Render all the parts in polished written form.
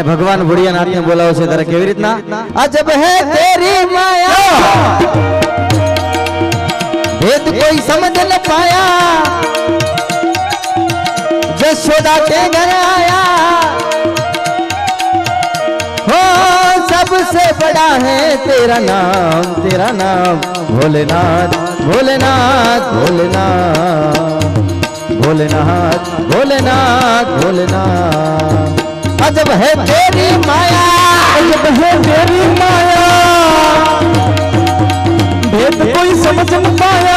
અને ભગવાન ભોળિયાનાથ ને બોલાવે છે ત્યારે કેવી રીતના અજબ હે તેરી માયા भेद कोई समझ न पाया यशोदा के घर आया हो सबसे बड़ा है तेरा नाम भोलेनाथ भोलेनाथ भोलेनाथ भोलेनाथ भोलेनाथ भोलेनाथ अजब है तेरी माया अजब है तेरी माया भेद कोई समझ न पाया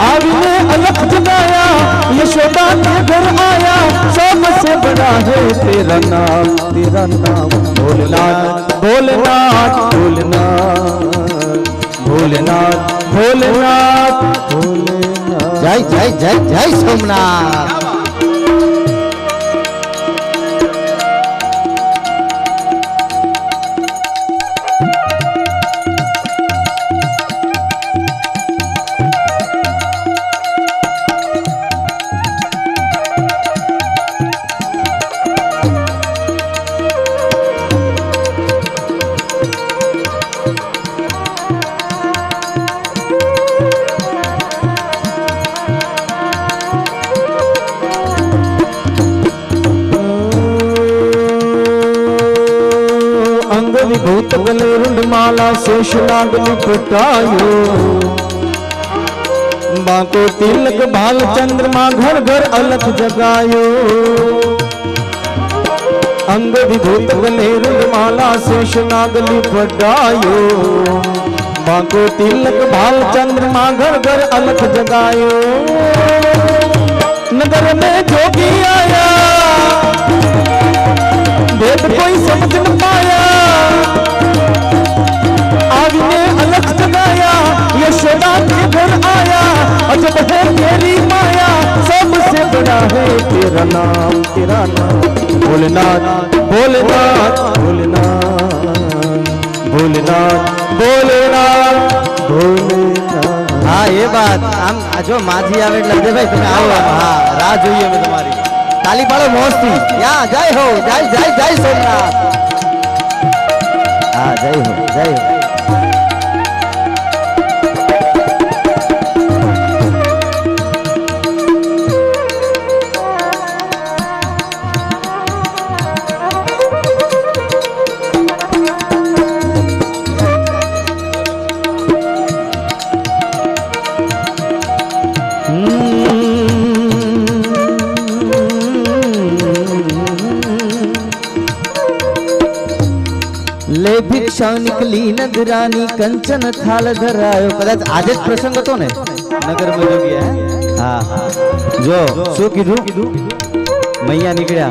आविने अलख जगाया यशोदा के घर आया सबसे बड़ा है तेरा नाम भोलेनाथ भोलेनाथ भोलेनाथ भोलेनाथ भोलेनाथ भोलेनाथ जय जय जय जय सोमनाथ। भूत गले रुंडमाला शेष नागली पुटायो बाको तिलक भाल चंद्रमा घर घर अलख जगायो अंग विभूत गले रुंडमाला शेष नागली पुटायो बाको तिलक भाल चंद्रमा घर घर अलख जगायो नगर में जोगी आया भेद कोई समझ न पाया आविने अलख जगाया यशोदा के घर आया अजब है तेरी माया सबसे बड़ा है तेरा नाम भोलेनाथ भोलेनाथ भोलेनाथ भोलेनाथ भोलेनाथ भोलेनाथ। हाँ ये बात आम जो माझी आवे એટલે ભાઈ તમે આવો હા રાહ જોઈએ અમે તમારી તાલી પાડો મોજથી યા જય હો જય જય જય સોમનાથ હા જય હો જય હો। ले भिक्षा निकली नगरानी कंचन थाल धरायो कदाच आज ज प्रसंग હતો ને નગર માં જોગી હે હા જો શું કીધું મૈયા નીકળ્યા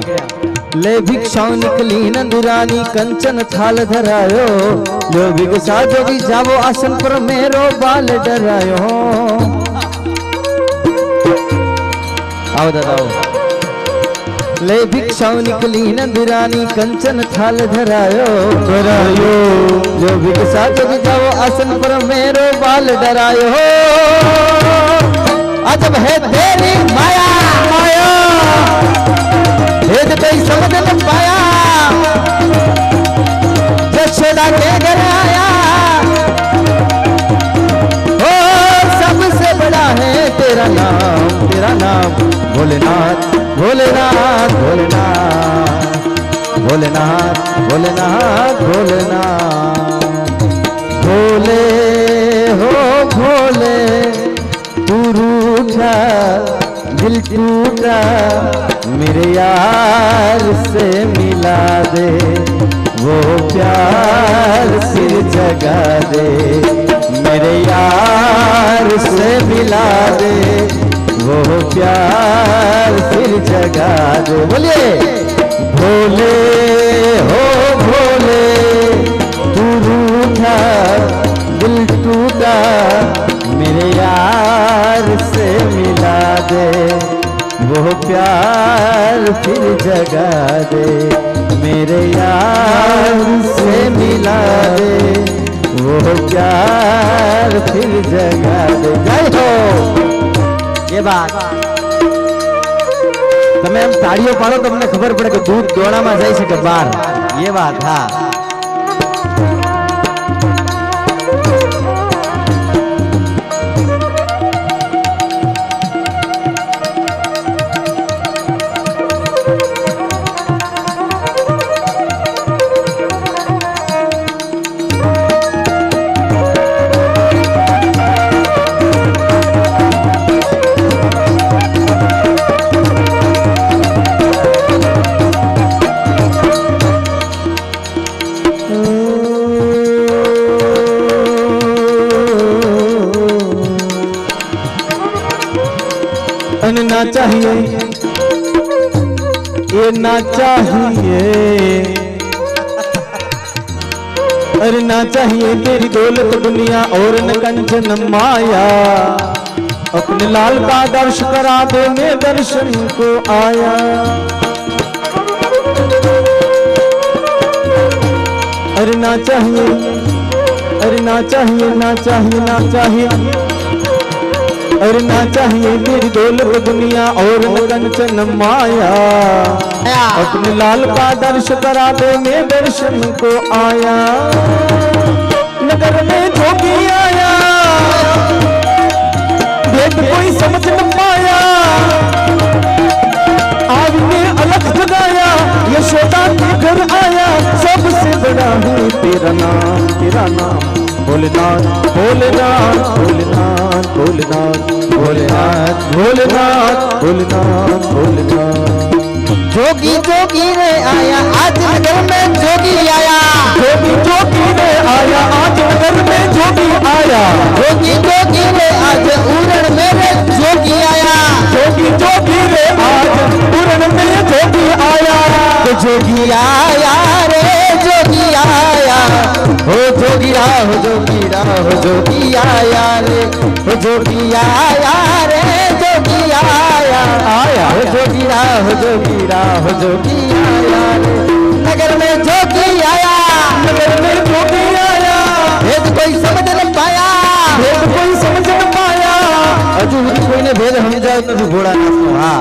ले भिक्षा निकली नगरानी कंचन थाल धरायो लो भिक्षा जोगी जावो आसन पर मेरो बाल डरायो आओ दादा आओ ले भिक्षा निकली नंदरानी कंचन थाल धरायो डरायो जो भिक्षा जोगी जाओ आसन पर मेरो बाल डरायो अजब है तेरी माया माया भेद कोई समझ न पाया यशोदा के घर आया ओ सबसे बड़ा है तेरा नाम भोलेनाथ भोलेनाथ भोलेनाथ भोलेनाथ भोलेनाथ भोलेनाथ भोले हो भोले तू रूठा दिल टूटा मेरे यार से मिला दे वो प्यार फिर जगा दे मेरे यार से मिला दे वो प्यार फिर जगा दे बोलिए भोले हो भोले तू रूठा दिल टूटा मेरे यार से मिला दे वो प्यार फिर जगा दे मेरे यार से मिला दे वो प्यार फिर जगा दे। जय हो ये बात તમે એમ તાળીઓ પાડો તમને ખબર પડે કે દૂધ દોણામાં જાય છે કે બહાર ये बात हाँ। ना चाहिए ये ना चाहिए, अरे ना चाहिए तेरी दौलत दुनिया और न कंचन माया। अपने लाल का दर्श करा दे, मैं दर्शन को आया। अरे ना चाहिए, अरे ना चाहिए, ना चाहिए, ना चाहिए, अरे ना चाहिए तेरी दौलत दुनिया और न कंचन माया। अपने लाल का दर्श करा दे, मैं दर्शन को आया। नगर में जोगी आया, भेद कोई समझ न पाया। आज ने अलग जगाया, यशोदा के घर आया। सबसे बड़ा है तेरा नाम, तेरा नाम भोलेनाथ, भोलेनाथ, भोलेनाथ, भोलेनाथ, भोलेनाथ, भोलेनाथ, भोलेनाथ, भोलेनाथ। जोगी जोगी रे आया आज नगर में, जोगी आया। जोगी जोगी रे आया आज नगर में, जोगी आया। जोगी जोगी रे आज उरण मेरे जोगी आया। जोगी जोगी रे आज उरण में जोगी आया। तो जोगी आया रे जोगी आया, हो जोगीरा हो जोगीरा हो जोगी आया रे, हो जोगी आया रे जोगी आया आया, हो जोगीरा हो जोगीरा हो जोगी आया रे। नगर में जोगी आया, नगर में जोगी आया। भेद कोई समझ न पाया, भेद कोई समझ न पाया। हजू कोई ने भेद समजायो નથી ભોળાનાથનો। હા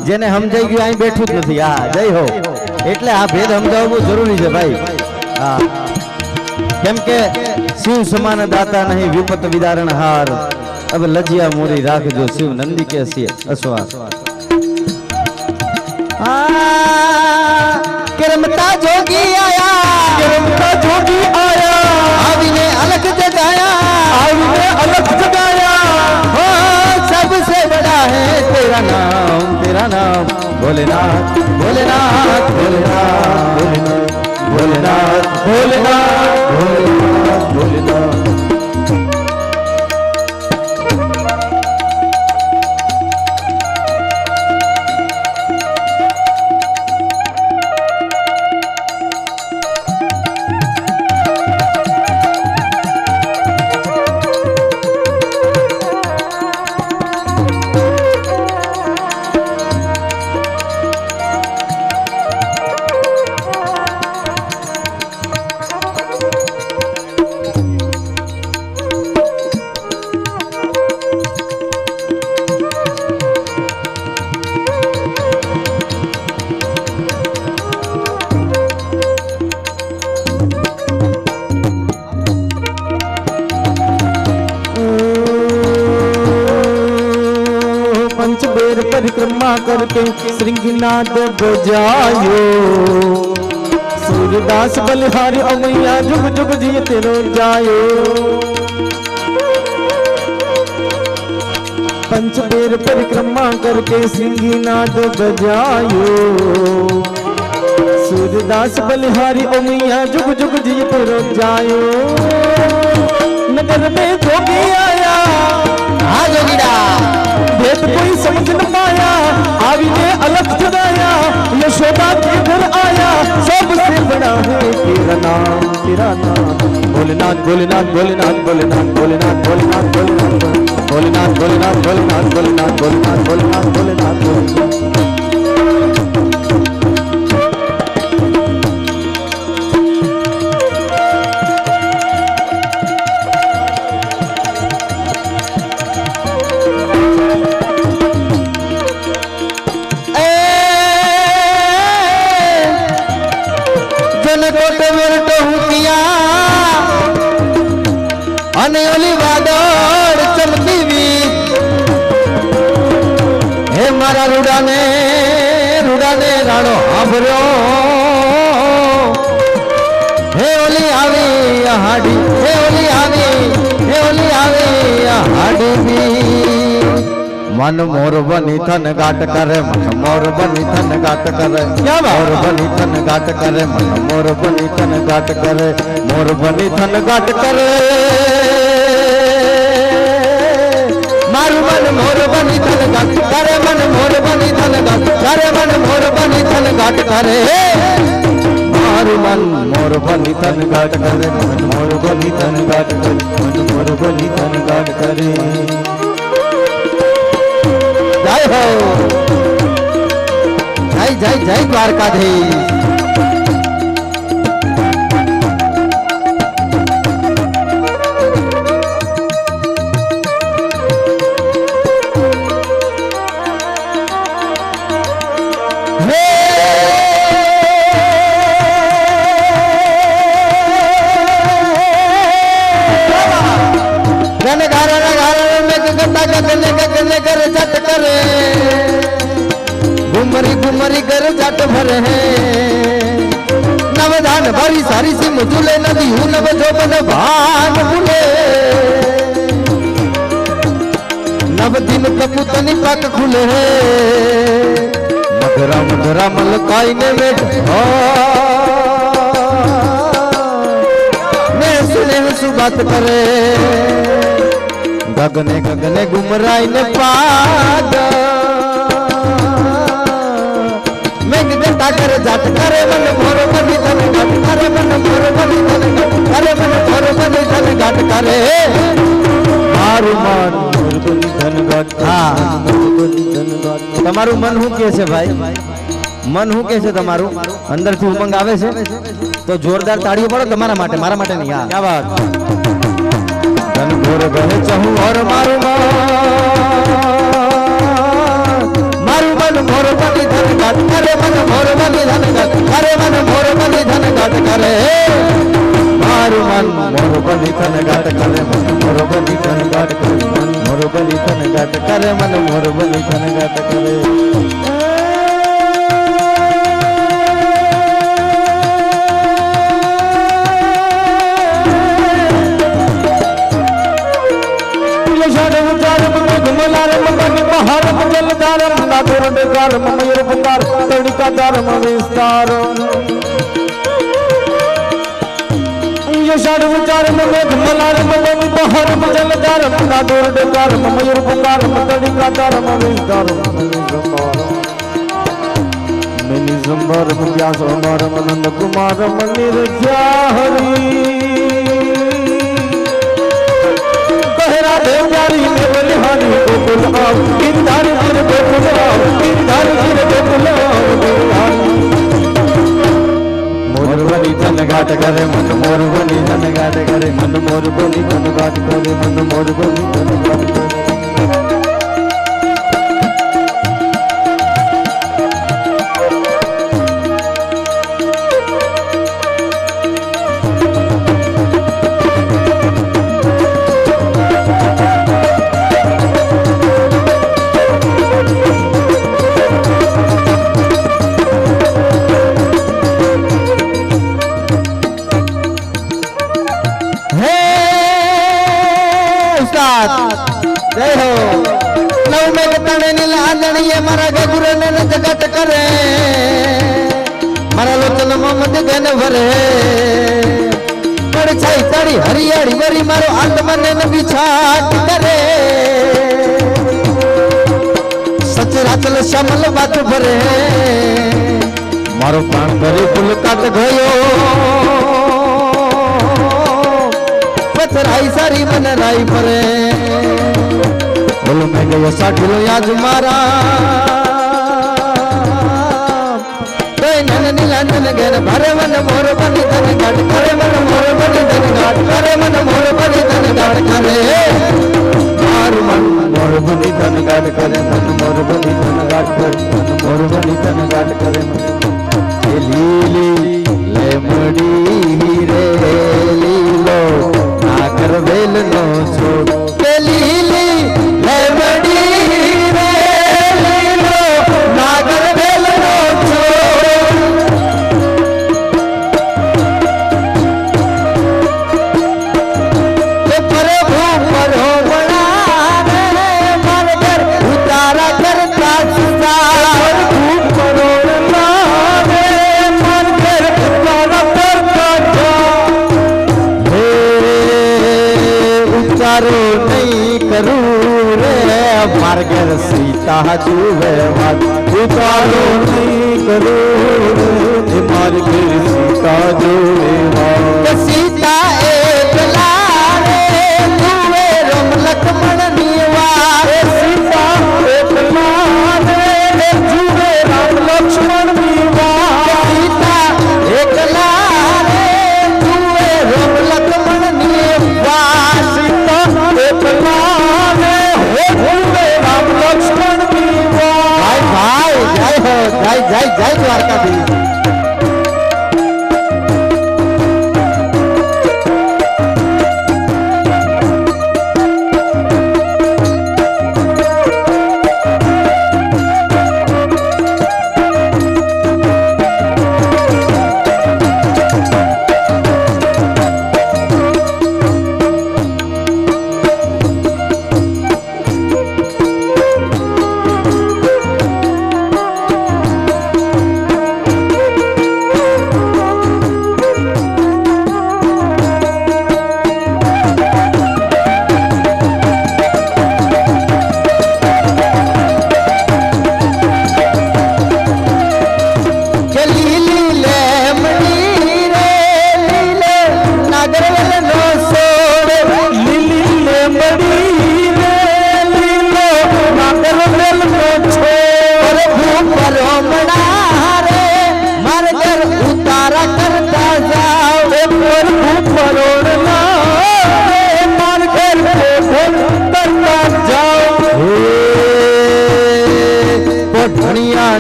જેને સમજાઈ ગયું અહીં બેઠું જ નથી। હા જય હો। એટલે આ ભેદ સમજાવવું જરૂરી છે ભાઈ। હા કેમ કે શિવ સમાન દાતા નહીં વિપત વિદારણ હાર, अब लजिया मोरी राख जो शिव नंदी के असवार। किरमता जोगी आया, किरमता जोगी आया। आविने अलग जगाया, आविने अलग जगाया। हो सबसे बड़ा है तेरा नाम, तेरा नाम भोलेनाथ, भोलेनाथ, भोलेनाथ, भोलेनाथ, भोलेनाथ, भोलेनाथ, भोलेनाथ, भोलेनाथ। परिक्रमा करके श्रृंगनाद बजायो। सूर्यदास बलिहारी अमैया जुग जुग जी तेरो जायो। पंचबेर परिक्रमा करके श्रृंगनाद बजायो। सूर्यदास बलिहारी अमैया जुग जुग जी तेरो जायो। नगर में जोगी आया, हाँ जोगीरा भेद कोई समझ न पाया। आविने अलग जगाया, यशोदा के घर आया। सबसे बड़ा है तेरा नाम, तेरा नाम भोलेनाथ, भोलेनाथ, भोलेनाथ, भोलेनाथ, भोलेनाथ, भोलेनाथ, भोलेनाथ, भोलेनाथ, भोलेनाथ, भोलेनाथ, भोलेनाथ, भोलेनाथ, भोलेनाथ, भोलेनाथ, भोलेनाथ। ને કોટે વેરટો હું ત્યાં અને ઓલી વાદળ ચમકી વી હે મારા રૂડાને રાણો આભર્યો હે ઓલી આવી હાડી હે ઓલી આવી હાડી બી मन मोर बनी थन गाट करे मन मोर बनी थन गाट करे मोर बनी थन गाट करे मन मोर बनी थन गाट करे मोर बनी थन गाट करे मारू मन मोर बनी थन गाट करे मन मोर बनी थन गाट करे मन मोर बनी थन गाट करे मारू मन मोर बनी थन गाट करे मन मोर बनी थन गाट करे मन मोर बनी थन गाट करे जय हो जय जय जय द्वारकाधीश घुमरी कर जट भरे नवधान भरी सारी सी मुझुले नदी हूँ नव जोबन भान भूले नव दिन कपूतनी पक खुले मधुरा मधुरा मलकाई ने में मैं सुने सुबात करे गगने गगने गुमराई ने पाग कर जाट करे मन मोर बनी धन गाट करे मन मोर बनी धन गाट करे मन मोर बनी धन गाट करे मारू मन मोर बनी धन गाट हां તમારું મન હું કે છે ભાઈ મન હું કે છે તમારું અંદરથી ઉમંગ આવે છે તો જોરદાર તાળીઓ પાડો તમારા માટે મારા માટે નહીં હા क्या बात ધન ઘોર ગહે ચહુ ઓર મારું मन मोर बनी धन गाट करे मन मोर बनी धन गाट करे मन मोर बनी धन गाट करे मारू मन मोर बनी धन गाट करे मन मोर बनी धन गाट करे मन मोर बनी धन गाट करे मन मोर बनी धन गाट करे मयूर पुकार तड़िका धर्म विस्तार यशाड़ विचार मेघ मलार मनी बहर जल धर्म नादुर डेकार मयूर पुकार तड़िका धर्म विस्तार मिनी संबर व्यास अमर नंद कुमार मनिर हरि कहरा देव प्यारी ने बलिहारी गोकुल आओ गिरधार गिर गोकुल आओ गिरधार गिर गोकुल आओ मोर बनी धन घाट करे मन मोर बनी धन घाट करे मन मोर बनी धन घाट करे मन मोर बनी धन घाट करे जय हो नव में तने नीला आंदणीए मारा के गुरु ने जगत करे मारा लोचन मोहम्मद गन भरे बड़ छाई ताड़ी हरियाड़ी बरी मारो अंत मन ने बिछाट करे सच रातल श्यामल बात भरे मारो प्राण भरी फूल काट गयो पथराई सारी मन राई परे बोलो मैं गयो साठिलो याज मारा नन नीलांजन घेर भरे मन मोर बनी धन घाट करे मन मोर बनी धन घाट करे मन मोर बनी धन घाट करे मार मन मोर बनी धन घाट करे मन मोर बनी धन घाट करे मन मोर बनी धन घाट करे मन लीली ले ઉતારો નહીં કરું રે માર ઘેર સીતા જુએ વાત ઉતારો નહીં કરું રે માર ઘેર સીતા જોવે વાત સીતા એકલા રે જુએ રમ લક્ષ્મણ ની વાત સીતા એકલા રે જુએ રામ લક્ષ્મણ ની વાત સીતા એકલા રે જુએ રમ લક્ષ્મણ ની વાત સીતા એકલા રે જુએ રામ લક્ષ્મણ ની વાત ભાઈ જય હો જય દ્વારકાધીશ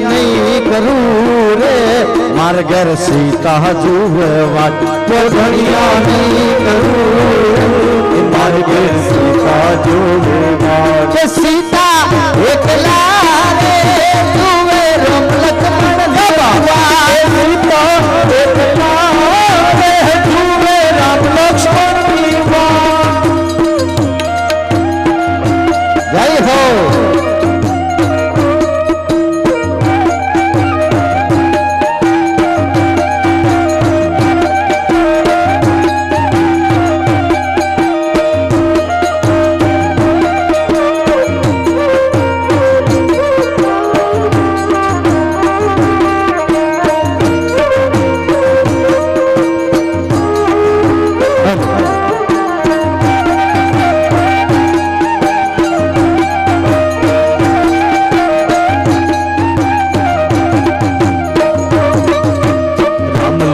નહીં કરું રે માર ઘર સીતા જુએ વાત પોઢણિયા નહીં કરું માર ઘેર સીતા જોવે વાત સીતા એકલા રે જુએ રમ લક્ષ્મણ સીતા એકલા રે જુએ રામ લક્ષ્મણ ની વાત જય હો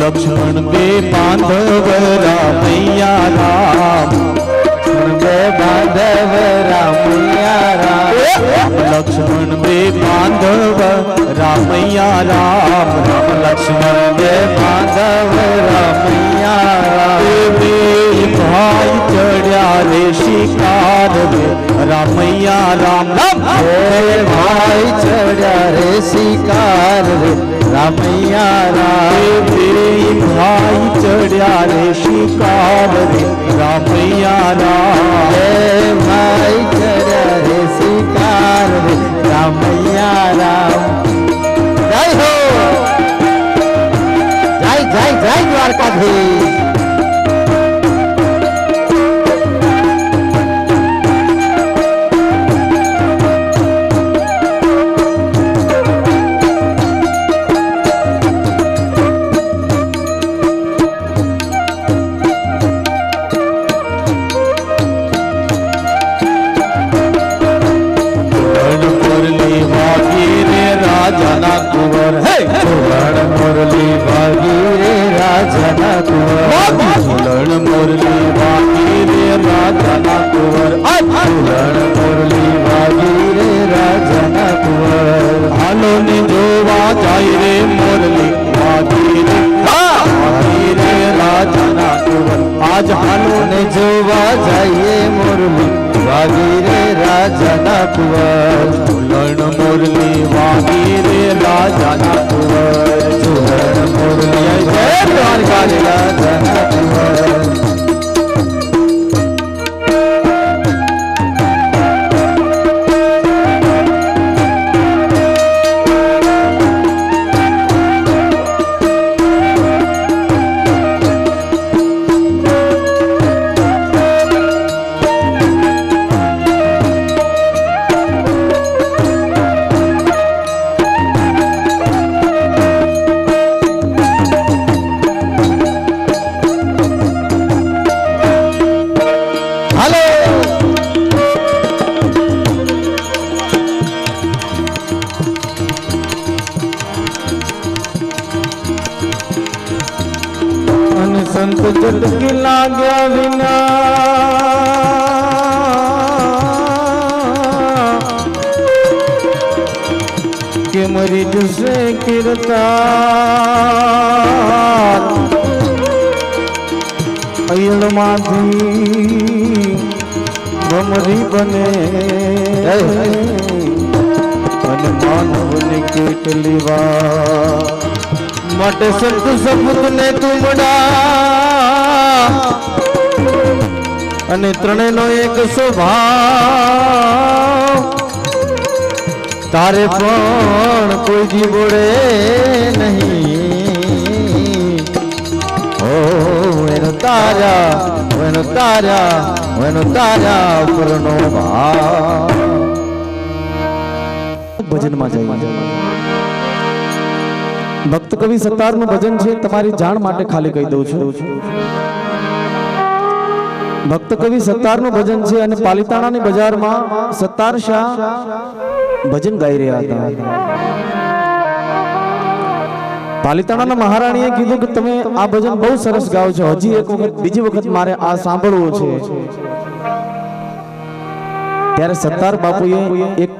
लक्ष्मण बे बांधव रामैया राम बे बांधव रामैया राम लक्ष्मण बे बांधव रामैया राम राम लक्ष्मण बे बांधव रामैया राम भाई चढ़िया रे शिकार रे रामैया राम राम भाई चढ़ा रे शिकार रे रामैया राम भाई चढ़िया रे शिकार रे रामैया राम भाई चढ़ा रे शिकार रे रामैया राम जय हो जय द्वारकाधीश राजना कुंवर फूलन मुरली बागी रे राजना कुंवर फूलन मुरली बागी रे राजना कुंवर फूलन मुरली बागी रे राजना कुंवर हालो ने जोवा जाय रे मुरली बागी रे बागी रे राजना कुंवर आज हालो ने जोवा जाइए मुरली बागी रे राजना कुंवर फूलन मुरली बागी रे राजना कुंवर फूलन मुरली जय द्वारका रे राजना कुंवर संत चटकी लाग्या विना के मरीज से किरता अयल माधी भमरी बने અને માનવની કેટલી વાર માટે સંત સપૂતને તુમડા અને ત્રણેયનો એક સ્વભાવ તારે પણ કોઈ જીવડે નહીં ઓ એનો તારા પરનો ભાવ ભજનમાં જઈએ ભક્ત કવિ સત્તારનું ભજન છે તમારી જાણ માટે ખાલી કહી દઉં છું ભક્ત કવિ સત્તારનું ભજન છે અને પાલિતાણાની બજારમાં સત્તાર શાહ ભજન ગાઈ રહ્યા હતા પાલિતાણાના મહારાણીએ કીધું કે તમે આ ભજન બહુ સરસ ગાઓ છો હજી એક વખત બીજી વખત મારે આ સાંભળવું છે ત્યારે સત્તાર બાપુએ એક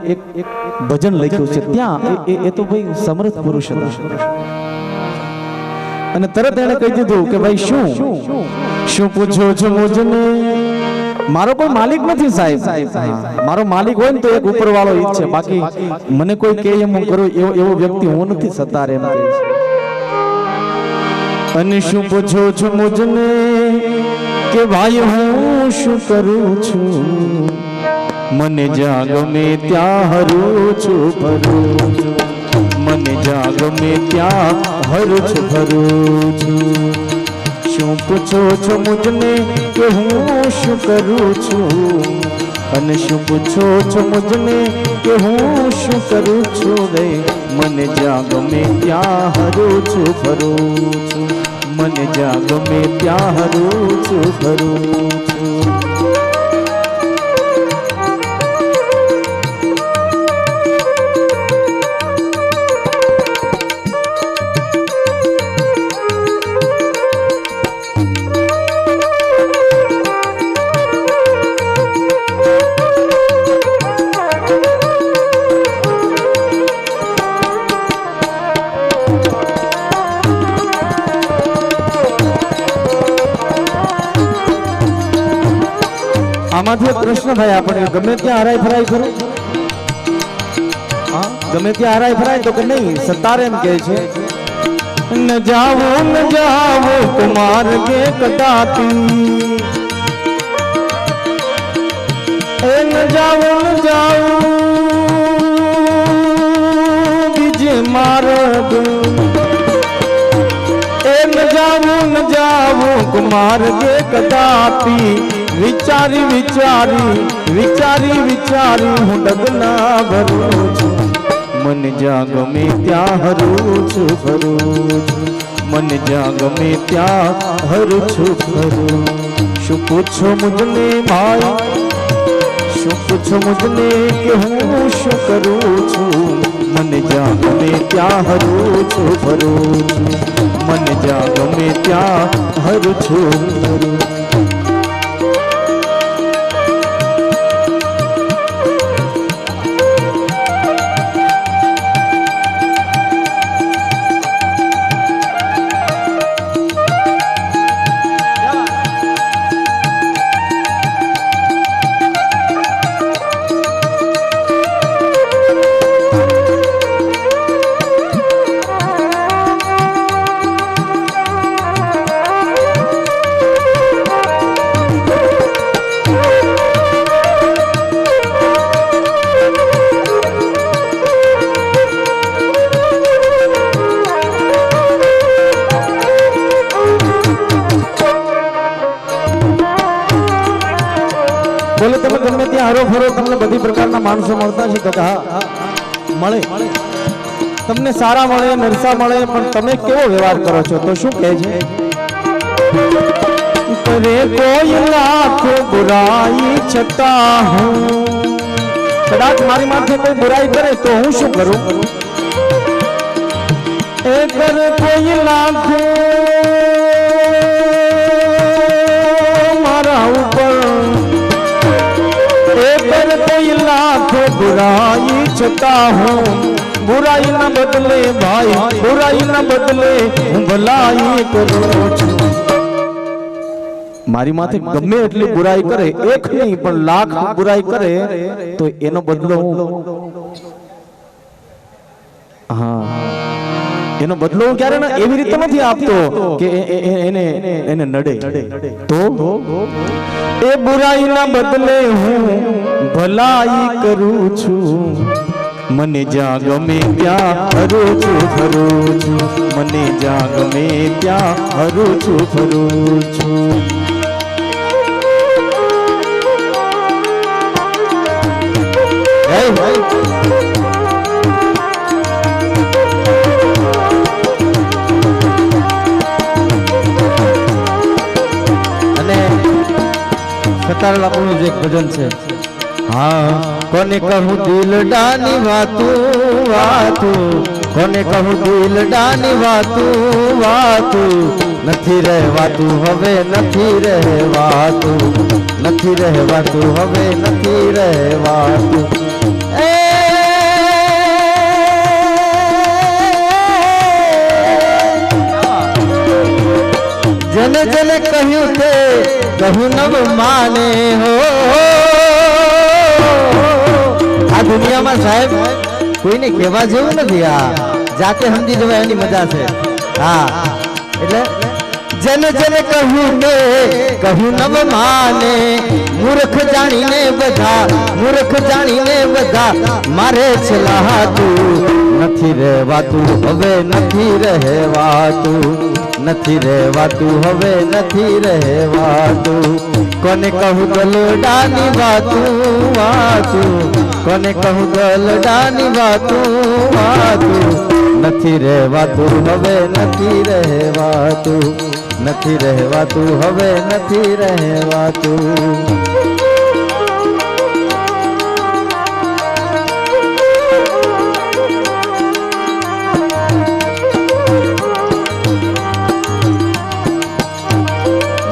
ભજન લખ્યું છે ત્યાં એ તો ભાઈ સમર્થ પુરુષ હતા અને તરત એને કહી દીધું કે ભાઈ શું પૂછો છો મુજને મારો કોઈ માલિક નથી સાહેબ મારો માલિક હોય ને તો એક ઉપરવાળો ઈ છે બાકી મને કોઈ કહે એમ હું કરું એવો વ્યક્તિ હું નથી સત્તાર એમ કહે છે અને શું પૂછો છો મુજને કે ભાઈ હું શું કરું છું મને જ્યાં ગમે ત્યાં હરું છું ભરું છું મને જ્યાં ગમે ત્યાં હરું છું ભરું છું શું પૂછો છો મુજને કે હું શું કરું છું અને શું પૂછો છો મુજને કે હું શું કરું છું રે મને જ્યાં ગમે ત્યાં હરું છું ભરું છું મને જ્યાં ગમે ત્યાં હરું છું ભરું છું આમાંથી એક પ્રશ્ન થાય આપણે ગમે ત્યાં હરાય ફરાય ખરું ગમે ત્યાં હરાય ફરાય તો કે નહીં સત્તાર એમ કહે છે ન જાવો કુમાર કે કદાપી એ ન જાવો બીજે માર્ગ એ ન જાવો કુમાર કે કદાપી વિચારી હું ડગલા ભરું છું મને જ્યાં ગમે ત્યાં હરું છું ભરું છું મને જ્યાં ગમે ત્યાં હરું છું ભરું શું પૂછો મુજને ભાઈ શું પૂછો મુજને કે હું શું કરું છું મને જ્યાં ગમે ત્યાં હરું છું ભરું છું મને જ્યાં ગમે ત્યાં હરું છું ભરું બોલે તમે ગમે ત્યાં હરો ફરો તમને બધી પ્રકારના માણસો મળતા છે તો કે હા મળે તમને સારા મળે નરસા મળે પણ તમે કેવો વ્યવહાર કરો છો તો શું કહે છે કરે કોઈ લાખ બુરાઈ છતાં હું કદાચ મારી માથે કોઈ બુરાઈ કરે તો હું શું કરું એ કરે કોઈ લાખ घबराई छता हूँ बुराई न बदले भाई बुराई न बदले हूँ भलाई करूँ છું મારી માથે ગમે એટલી બુરાઈ કરે એક નહીં પણ લાખ બુરાઈ કરે તો એનો બદલો હું હા એનો બદલો હું ક્યારે ના એવી રીતે નથી આપતો કે એને એને નડે તો એ બુરાઈ ના બદલે હું ભલાઈ કરું છું મને જ્યાં ગમે ત્યાં હરું છું ફરું છું મને જ્યાં ગમે ત્યાં હરું છું ફરું છું સતાર લાખનું જે એક ભજન છે હા કોને કહું દિલડાની વાતું વાતું કોને કહું દિલડાની વાતું વાતું નથી રહેવાતું હવે નથી રહેવાતું નથી રહેવાતું હવે નથી રહેવાતું જને જને કહ્યું તે કહું નવ માને હો આ દુનિયામાં સાહેબ કોઈને કહેવા જેવું નથી આ જાતે સમજી જવાય એની મજા છે હા એટલે જને જને કહ્યું તે કહું નવ માને મૂર્ખ જાણીને બધા મારે છલાતું નથી રહેવાતું હવે નથી રહેવાતું નથી રહેવાતું હવે નથી રહેવાતું કોને કહું દલડાની વાતું વાતું કોને કહું દલડાની વાતું વાતું નથી રહેવાતું હવે નથી રહેવાતું નથી રહેવાતું હવે નથી રહેવાતું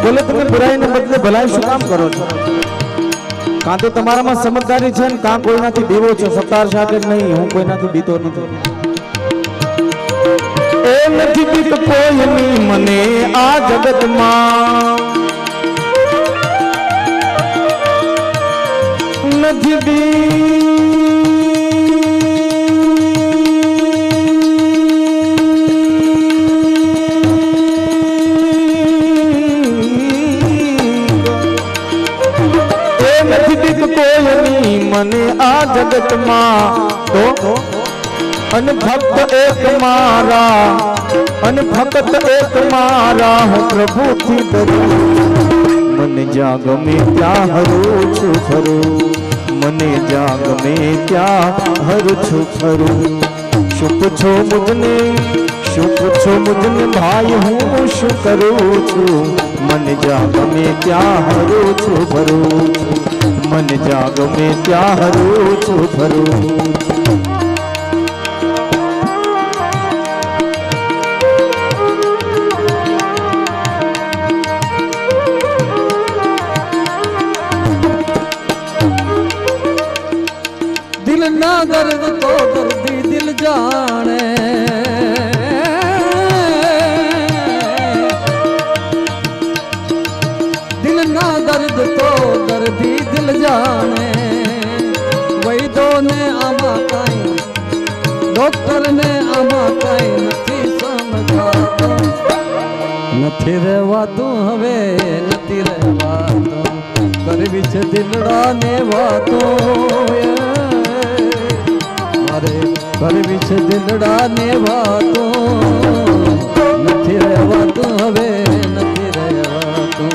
બોલે તમે બુરાઈ ને બદલે ભલાઈ શું કામ કરો છો કાં તો તમારામાં સમજદારી છે ને કાં કોઈનાથી બીવો છો સતાર સાથે નહીં હું કોઈનાથી બીતો નથી એ નથી બીત કોઈની મને આ જગતમાં નથી બી મને આ જગતમાં તો અને ફક્ત એક મારા અને ફક્ત એક મારા હું પ્રભુથી ડરું મને જ્યાં ગમે ત્યાં હરું છું ફરું મને જ્યાં ગમે ત્યાં હરું છું ફરું શું પૂછો મુજને ભાઈ હું શું કરું છું મને જ્યાં ગમે ત્યાં હરું છું ફરું છું મને જ્યાં ગમે ત્યાં હરું છું ફરું દિલ ના દર્દ તો દર્દી દિલ જાણે દિલ ના દર્દ તો દર્દી દિલ જાણે વૈદો ને આમાં કાંઈ ડોક્ટર ને આમાં કાંઈ નથી સમજાતું નથી રહેવાતું હવે નથી રહેવાતું કરવી છે દિલડા ને વાતો મારે કરવી છે દિલડા ને વાતો નથી રહેવાતું હવે નથી રહેવાતું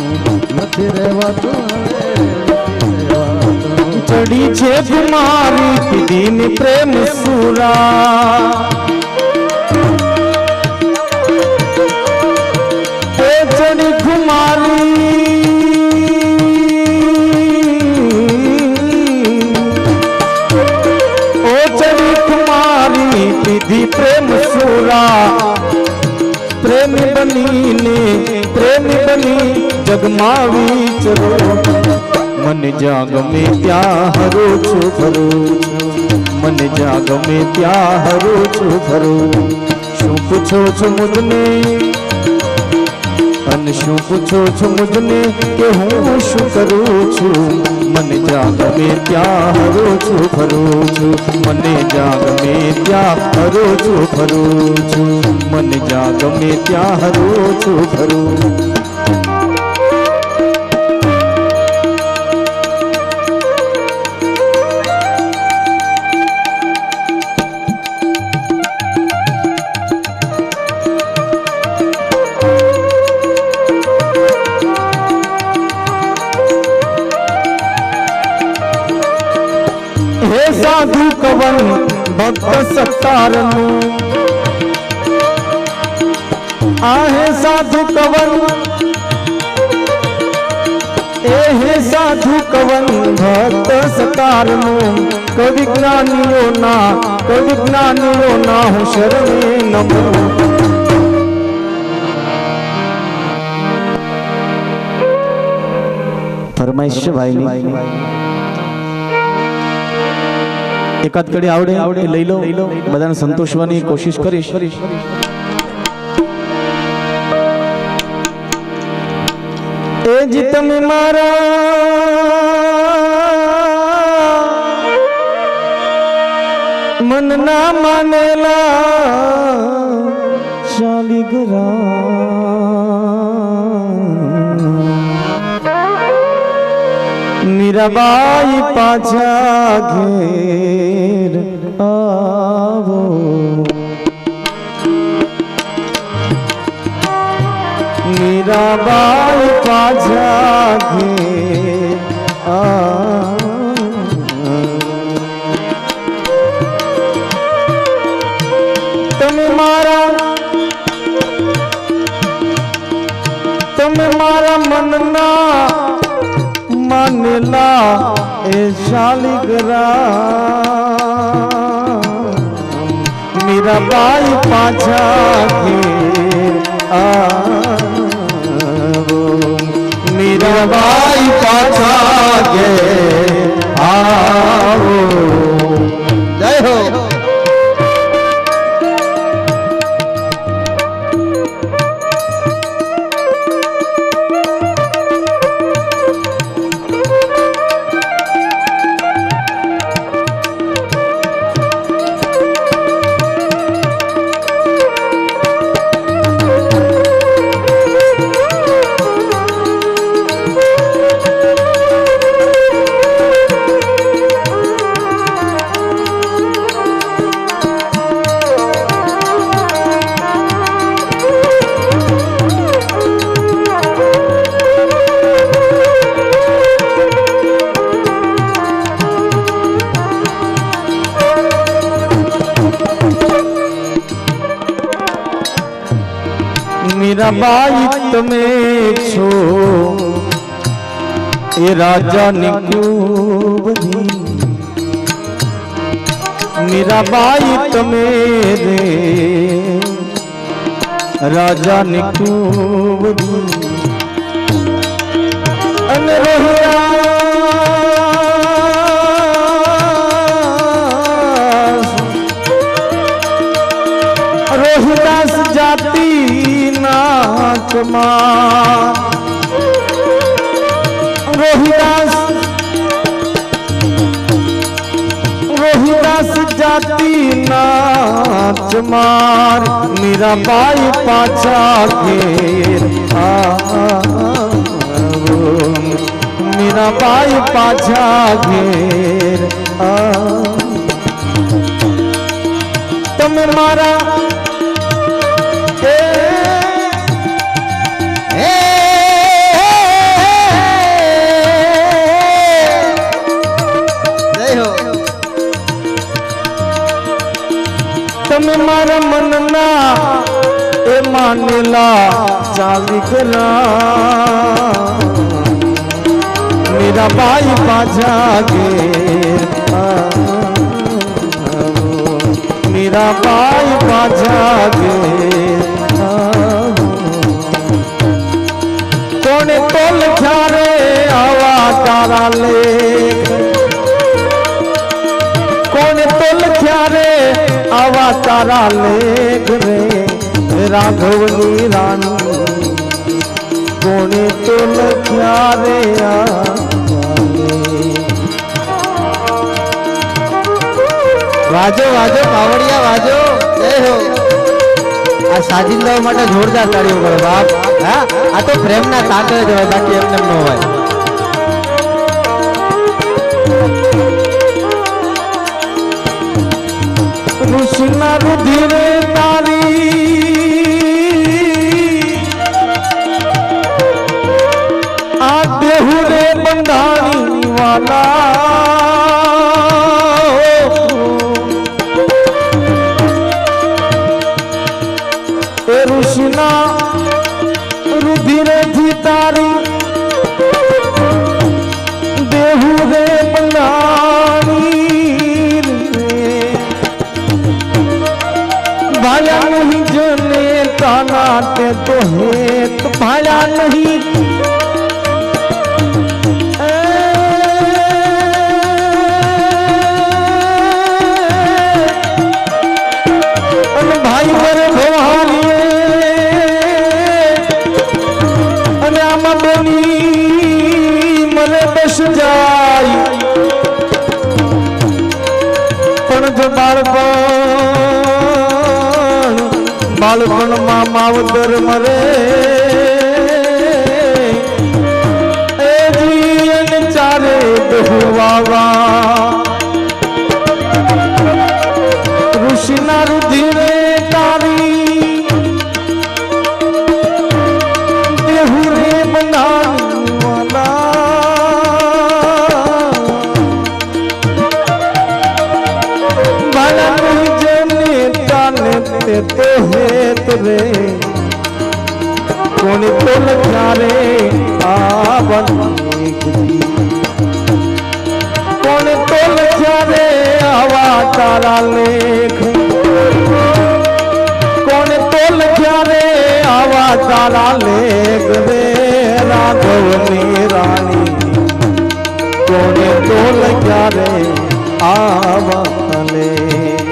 નથી રહેવાતું હવે ચડી છે કુમારી પીધી પ્રેમ સુરા તે ચડી કુમારી ઓ ચડી કુમારી પીધી પ્રેમ સુરા પ્રેમી બની જગમાં વિચરો મને જ્યાં ગમે ત્યાં હરું છું ફરું છું, મને જ્યાં ગમે ત્યાં હરું છું ફરું. શું પૂછો છો મુજને અને શું પૂછો છો મુજને કે હું શું કરું છું. મને જ્યાં ગમે ત્યાં હરું છું ફરું છું, મને જ્યાં ગમે ત્યાં હરું છું ફરું છું, મને જ્યાં ગમે ત્યાં હરું છું ફરું. हे साधु कवन भक्त सत्तारनु, आहे साधु कवन हे साधु कवन भक्त सत्तारनु. कवि ज्ञानियों ना हूँ शरणे नमो. फरमाइश भाई एकाद कड़ी आवड़े लई लो, बधाने संतोषवानी कोशिश करीश. ए जी तमे मारा मन ना मानेला शालिग्रा. मीराबाई पाछा घेर आवो, मीराबाई पाछा घेर आवो. तमे मारा मनना मानेला ए शालिग्रा. मीराबाई पाछा घेर आवो, मीराबाई पाछा घेर आवो. जय हो. मीराबाई तमे छो ए राजा ने क्यों बधी. मीराबाई तमे रे राजा ने क्यों बधी. अने रोहिदास जाति नाचमार. रोहिदास जाति नाचमार. मीराबाई पाछा घेर आवो, मीराबाई पाछा घेर आवो. तमे मारा तमे मारा मनना ए मानेला शालिग्रा. मीराबाई पाछा घेर आवो, मीराबाई पाछा घेर आवो. कोने तोल छारे आवा तारा तारा लेख कोने तो लख्या रे आवा तारा लेख रे राघवनी रानी कोने तो लख्या रे વાજો વાજો કાવડિયા વાજો જય હો આ સાજિંદાઓ માટે જોરદાર તાળીઓ કરો બાપ હા આ તો પ્રેમના કાંકરે જ હોય બાકી એમને ન હોય ऋषिना रुधिर तारी आ देहु रे बंधानी वाला ए ऋषिना रुधिर थी तारी देहु रे बंधानी भाया नहीं जने ताना ते तो है तो भाया नहीं भाई मरे भवानी अने आमा बनी मरे बस जाई पण जो बालपण માં માવતર મરે એ જીવન ચારે દુવાવા ઋષિના રુધિરે તારી દેહુ રે બનાની વાલા ભાલા નહીં જને તાને તે તો हेत रे कोने तो लख्या रे आवन कोने तो लख्या रे आवा तारा लेख कोने तो लख्या रे आवा तारा लेख रे राघवनी रानी कोने तो लख्या रे आवा लेख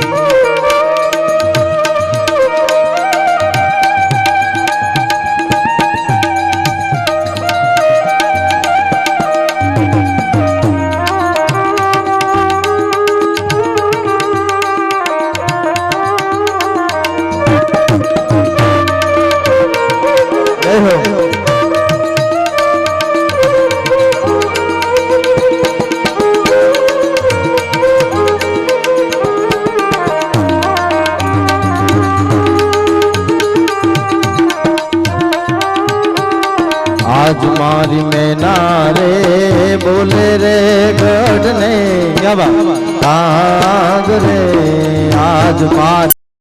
आज मारी मैना रे बोले रे गढ़ ने ताग रे आज मारी